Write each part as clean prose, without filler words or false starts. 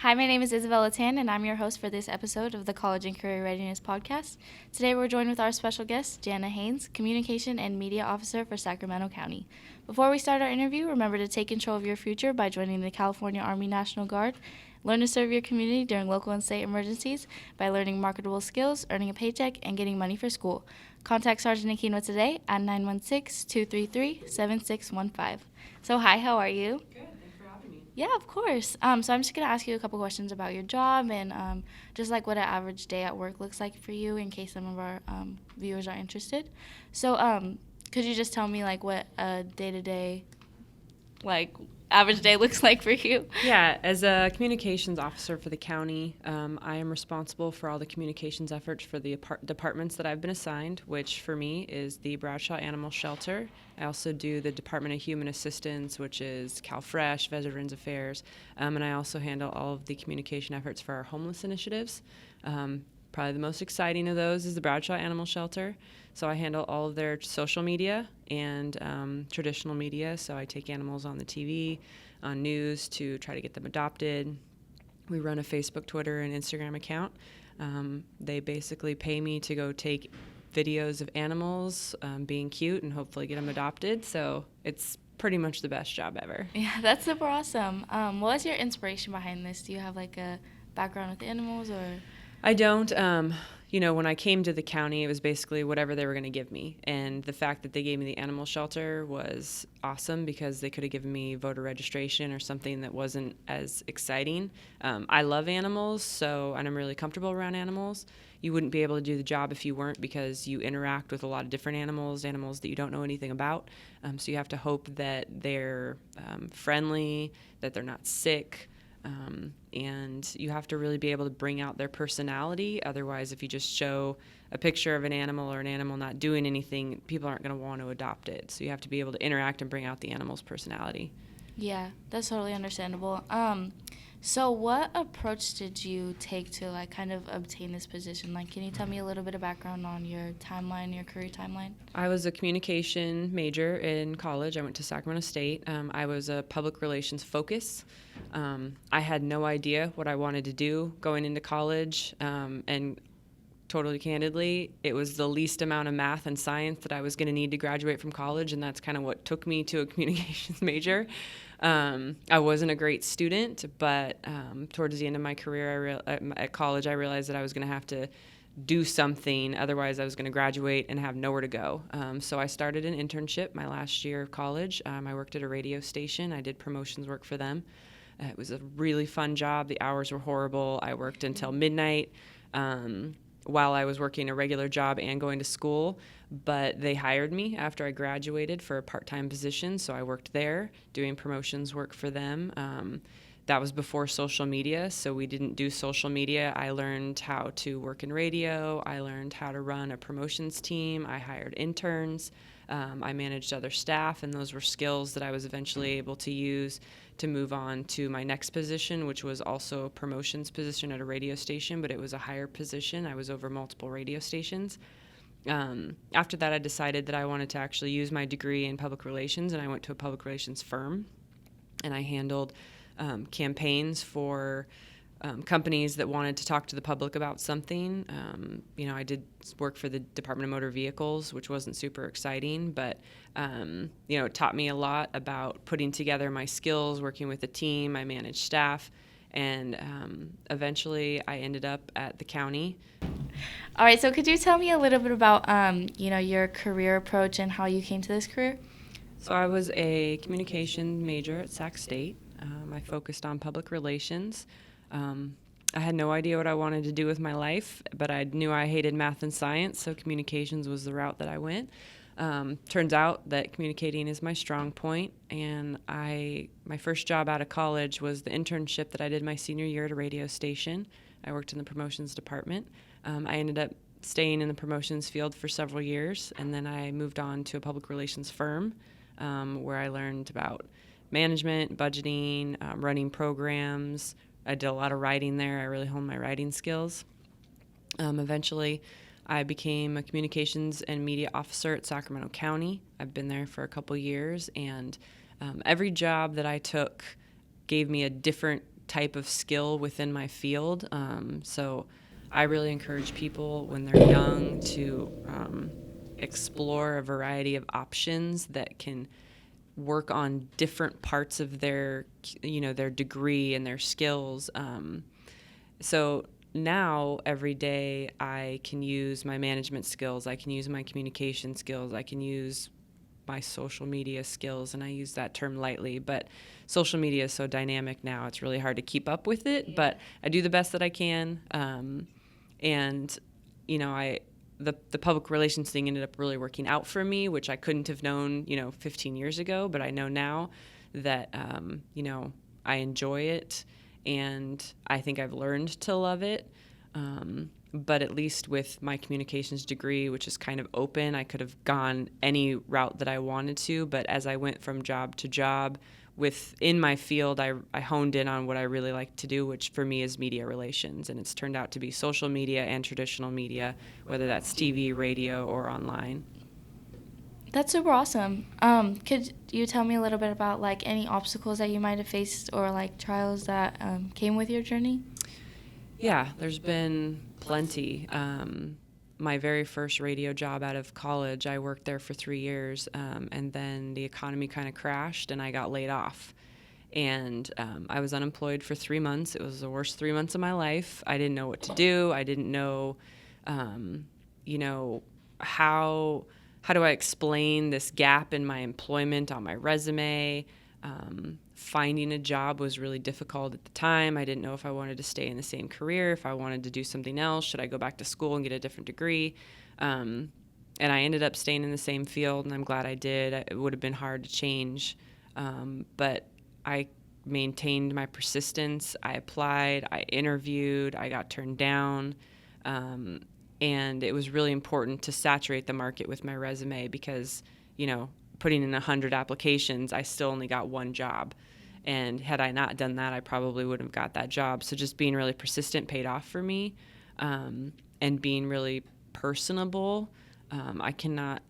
Hi, my name is Isabella Tan, and I'm your host for this episode of the College and Career Readiness Podcast. Today, we're joined with our special guest, Jana Haynes, Communication and Media Officer for Sacramento County. Before we start our interview, remember to take control of your future by joining the California Army National Guard. Learn to serve your community during local and state emergencies by learning marketable skills, earning a paycheck, and getting money for school. Contact Sergeant Aquino today at 916-233-7615. So, hi, how are you? Good. Yeah, of course. So I'm just going to ask you a couple questions about your job and just like what an average day at work looks like for you in case some of our viewers are interested. So could you just tell me like what a day-to-day, like average day looks like for you? Yeah, as a communications officer for the county, I am responsible for all the communications efforts for the departments that I've been assigned, which for me is the Bradshaw Animal Shelter. I also do the Department of Human Assistance, which is CalFresh, Veterans Affairs, and I also handle all of the communication efforts for our homeless initiatives. Probably the most exciting of those is the Bradshaw Animal Shelter. So I handle all of their social media and traditional media. So I take animals on the TV, on news to try to get them adopted. We run a Facebook, Twitter, and Instagram account. They basically pay me to go take videos of animals being cute and hopefully get them adopted. So it's pretty much the best job ever. Yeah, that's super awesome. What was your inspiration behind this? Do you have like a background with animals or? I don't. When I came to the county, it was basically whatever they were going to give me. And the fact that they gave me the animal shelter was awesome because they could have given me voter registration or something that wasn't as exciting. I love animals, and I'm really comfortable around animals. You wouldn't be able to do the job if you weren't because you interact with a lot of different animals that you don't know anything about. So you have to hope that they're friendly, that they're not sick. And you have to really be able to bring out their personality. Otherwise, if you just show a picture of an animal or an animal not doing anything, people aren't going to want to adopt it. So you have to be able to interact and bring out the animal's personality. Yeah, that's totally understandable. So what approach did you take to like kind of obtain this position? Like, can you tell me a little bit of background on your timeline, your career timeline? I was a communication major in college. I went to Sacramento State. I was a public relations focus. I had no idea what I wanted to do going into college, and totally candidly, it was the least amount of math and science that I was going to need to graduate from college, and that's kind of what took me to a communications major. I wasn't a great student, but towards the end of my career at college, I realized that I was going to have to do something. Otherwise, I was going to graduate and have nowhere to go. So I started an internship my last year of college. I worked at a radio station. I did promotions work for them. It was a really fun job. The hours were horrible. I worked until midnight while I was working a regular job and going to school, but they hired me after I graduated for a part-time position, so I worked there doing promotions work for them. That was before social media, so we didn't do social media. I learned how to work in radio. I learned how to run a promotions team. I hired interns. I managed other staff, and those were skills that I was eventually able to use to move on to my next position, which was also a promotions position at a radio station, but it was a higher position. I was over multiple radio stations. After that, I decided that I wanted to actually use my degree in public relations, and I went to a public relations firm, and I handled campaigns for companies that wanted to talk to the public about something. I did work for the Department of Motor Vehicles, which wasn't super exciting, but it taught me a lot about putting together my skills, working with a team. I managed staff, and eventually I ended up at the county. All right, so could you tell me a little bit about your career approach and how you came to this career? So I was a communication major at Sac State. I focused on public relations. I had no idea what I wanted to do with my life, but I knew I hated math and science, so communications was the route that I went. Turns out that communicating is my strong point, and my first job out of college was the internship that I did my senior year at a radio station. I worked in the promotions department. I ended up staying in the promotions field for several years, and then I moved on to a public relations firm where I learned about management, budgeting, running programs. I did a lot of writing there. I really honed my writing skills. Eventually, I became a communications and media officer at Sacramento County. I've been there for a couple years, and every job that I took gave me a different type of skill within my field. So I really encourage people when they're young to explore a variety of options that can work on different parts of their degree and their skills. So now every day I can use my management skills, I can use my communication skills, I can use my social media skills, and I use that term lightly, but social media is so dynamic now, it's really hard to keep up with it, yeah. But I do the best that I can. And, the public relations thing ended up really working out for me, which I couldn't have known, 15 years ago, but I know now that, I enjoy it, and I think I've learned to love it. But at least with my communications degree, which is kind of open, I could have gone any route that I wanted to. But as I went from job to job within my field, I honed in on what I really like to do, which for me is media relations. And it's turned out to be social media and traditional media, whether that's TV, radio, or online. That's super awesome. Could you tell me a little bit about like any obstacles that you might have faced or like trials that came with your journey? Yeah, there's been plenty. My very first radio job out of college, I worked there for 3 years, and then the economy kind of crashed and I got laid off. And I was unemployed for 3 months. It was the worst 3 months of my life. I didn't know what to do. I didn't know, how do I explain this gap in my employment on my resume. Finding a job was really difficult at the time. I didn't know if I wanted to stay in the same career, if I wanted to do something else. Should I go back to school and get a different degree? And I ended up staying in the same field, and I'm glad I did. It would have been hard to change. But I maintained my persistence. I applied, I interviewed, I got turned down. And it was really important to saturate the market with my resume because, putting in 100 applications, I still only got one job. And had I not done that, I probably wouldn't have got that job. So just being really persistent paid off for me, and being really personable. I cannot,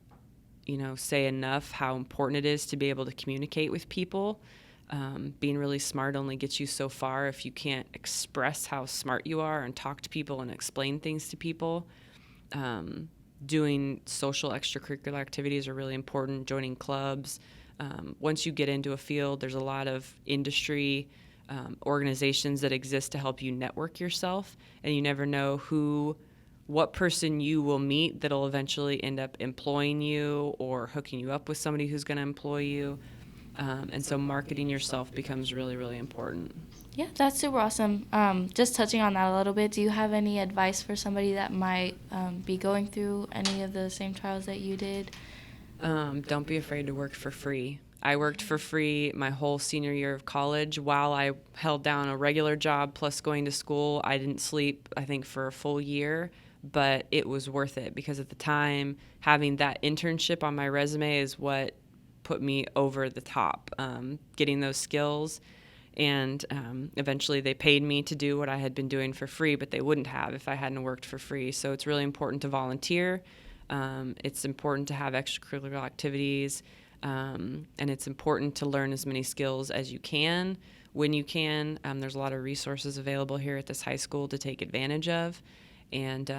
say enough how important it is to be able to communicate with people. Being really smart only gets you so far if you can't express how smart you are and talk to people and explain things to people. Doing social extracurricular activities are really important, joining clubs. Once you get into a field, there's a lot of industry organizations that exist to help you network yourself, and you never know what person you will meet that'll eventually end up employing you or hooking you up with somebody who's going to employ you. And so marketing yourself becomes really, really important. Yeah, that's super awesome. Just touching on that a little bit, do you have any advice for somebody that might be going through any of the same trials that you did? Don't be afraid to work for free. I worked for free my whole senior year of college while I held down a regular job plus going to school. I didn't sleep, I think, for a full year, but it was worth it because at the time, having that internship on my resume is what put me over the top, getting those skills. And eventually they paid me to do what I had been doing for free, but they wouldn't have if I hadn't worked for free. So it's really important to volunteer. It's important to have extracurricular activities. And it's important to learn as many skills as you can when you can. There's a lot of resources available here at this high school to take advantage of. And,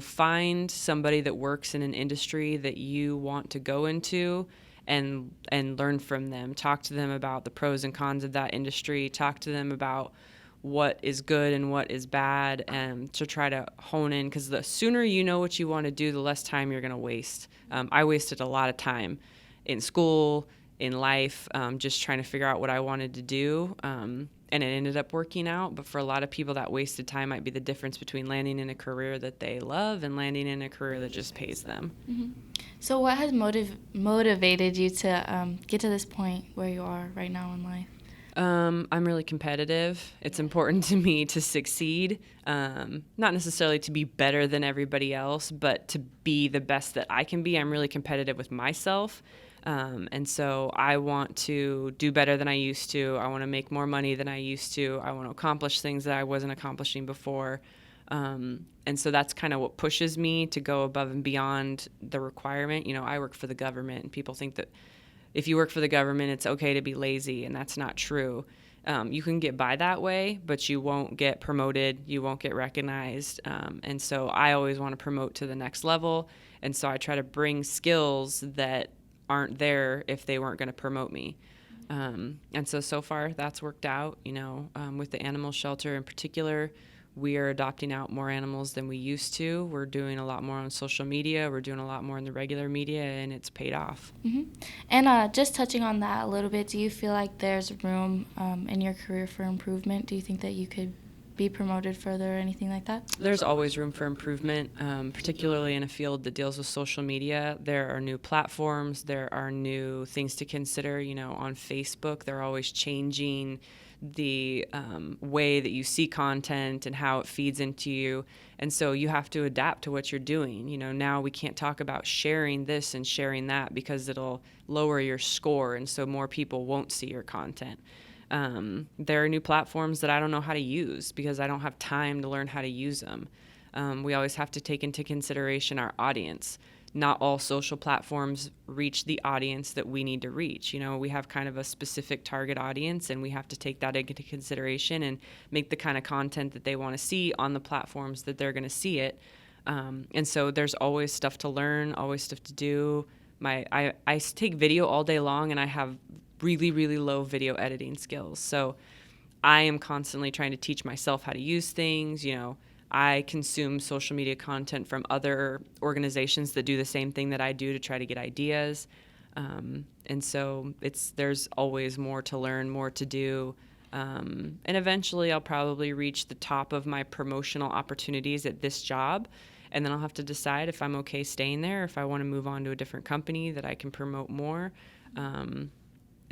find somebody that works in an industry that you want to go into and learn from them. Talk to them about the pros and cons of that industry. Talk to them about what is good and what is bad, and to try to hone in, because the sooner you know what you want to do, the less time you're going to waste. I wasted a lot of time in school, in life, just trying to figure out what I wanted to do, and it ended up working out. But for a lot of people, that wasted time might be the difference between landing in a career that they love and landing in a career that just pays them. Mm-hmm. So what has motivated you to get to this point where you are right now in life? I'm really competitive. It's important to me to succeed, not necessarily to be better than everybody else, but to be the best that I can be. I'm really competitive with myself. And so I want to do better than I used to. I want to make more money than I used to. I want to accomplish things that I wasn't accomplishing before. And so that's kind of what pushes me to go above and beyond the requirement. I work for the government, and people think that if you work for the government, it's okay to be lazy, and that's not true. You can get by that way, but you won't get promoted, you won't get recognized. And so I always want to promote to the next level. And so I try to bring skills that aren't there if they weren't going to promote me. And so far that's worked out, with the animal shelter in particular. We are adopting out more animals than we used to. We're doing a lot more on social media. We're doing a lot more in the regular media, and it's paid off. Mm-hmm. And just touching on that a little bit, do you feel like there's room in your career for improvement? Do you think that you could be promoted further or anything like that? There's always room for improvement, particularly in a field that deals with social media. There are new platforms. There are new things to consider. On Facebook, they're always changing the way that you see content and how it feeds into you. And so you have to adapt to what you're doing. Now we can't talk about sharing this and sharing that because it'll lower your score, and so more people won't see your content. There are new platforms that I don't know how to use because I don't have time to learn how to use them. We always have to take into consideration our audience. Not all social platforms reach the audience that we need to reach. We have kind of a specific target audience, and we have to take that into consideration and make the kind of content that they want to see on the platforms that they're going to see it. And so there's always stuff to learn, always stuff to do. I take video all day long, and I have really, really low video editing skills. So I am constantly trying to teach myself how to use things. I consume social media content from other organizations that do the same thing that I do to try to get ideas. And so there's always more to learn, more to do. And eventually I'll probably reach the top of my promotional opportunities at this job. And then I'll have to decide if I'm okay staying there, or if I want to move on to a different company that I can promote more.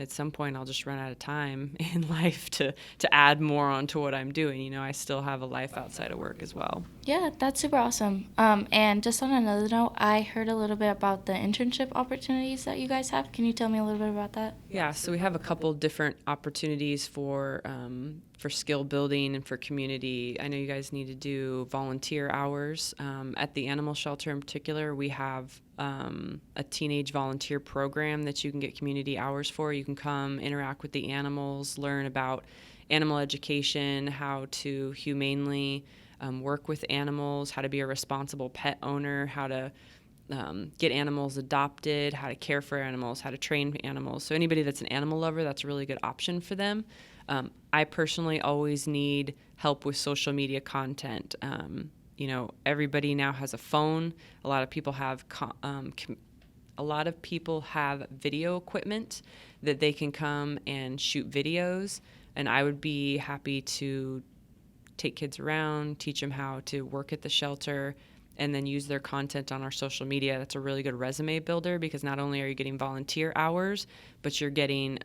At some point I'll just run out of time in life to add more onto what I'm doing. I still have a life outside of work as well. Yeah, that's super awesome. And just on another note, I heard a little bit about the internship opportunities that you guys have. Can you tell me a little bit about that? Yeah, so we have a couple different opportunities for skill building and for community. I know you guys need to do volunteer hours. At the animal shelter in particular, we have a teenage volunteer program that you can get community hours for. You can come interact with the animals, learn about animal education, how to humanely work with animals, how to be a responsible pet owner, how to get animals adopted, how to care for animals, how to train animals. So anybody that's an animal lover, that's a really good option for them. I personally always need help with social media content. Everybody now has a phone. A lot of people have video equipment that they can come and shoot videos. And I would be happy to take kids around, teach them how to work at the shelter, and then use their content on our social media. That's a really good resume builder, because not only are you getting volunteer hours, but you're getting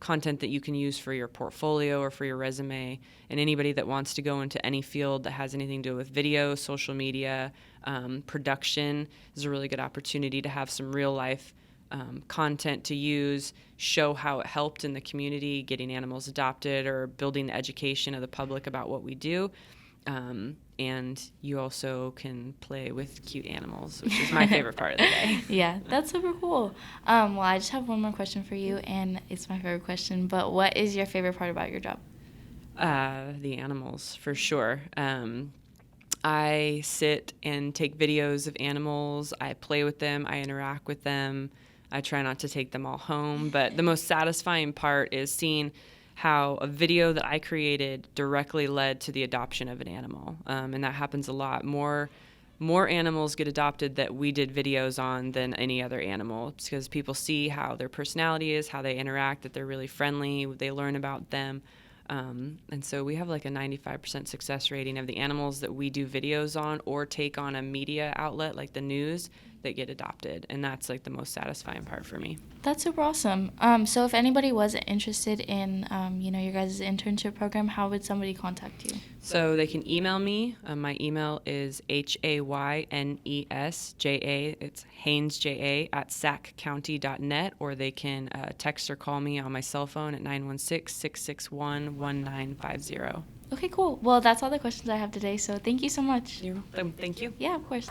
content that you can use for your portfolio or for your resume. And anybody that wants to go into any field that has anything to do with video, social media, production is a really good opportunity to have some real life content to use, show how it helped in the community, getting animals adopted, or building the education of the public about what we do. And you also can play with cute animals, which is my favorite part of the day. Yeah, that's super cool. Well, I just have one more question for you, and it's my favorite question, but what is your favorite part about your job? The animals, for sure. I sit and take videos of animals. I play with them. I interact with them. I try not to take them all home, but the most satisfying part is seeing how a video that I created directly led to the adoption of an animal. And that happens a lot. More animals get adopted that we did videos on than any other animal. It's because people see how their personality is, how they interact, that they're really friendly, they learn about them. And so we have like a 95% success rating of the animals that we do videos on or take on a media outlet like the news that get adopted. And that's like the most satisfying part for me. That's super awesome. So if anybody was interested in, your guys' internship program, how would somebody contact you? So they can email me. My email is HAYNESJA. It's HaynesJA@saccounty.net, or they can text or call me on my cell phone at 916-661-1950. Okay, cool. Well, that's all the questions I have today, so thank you so much. You're welcome. Thank you. Yeah, of course.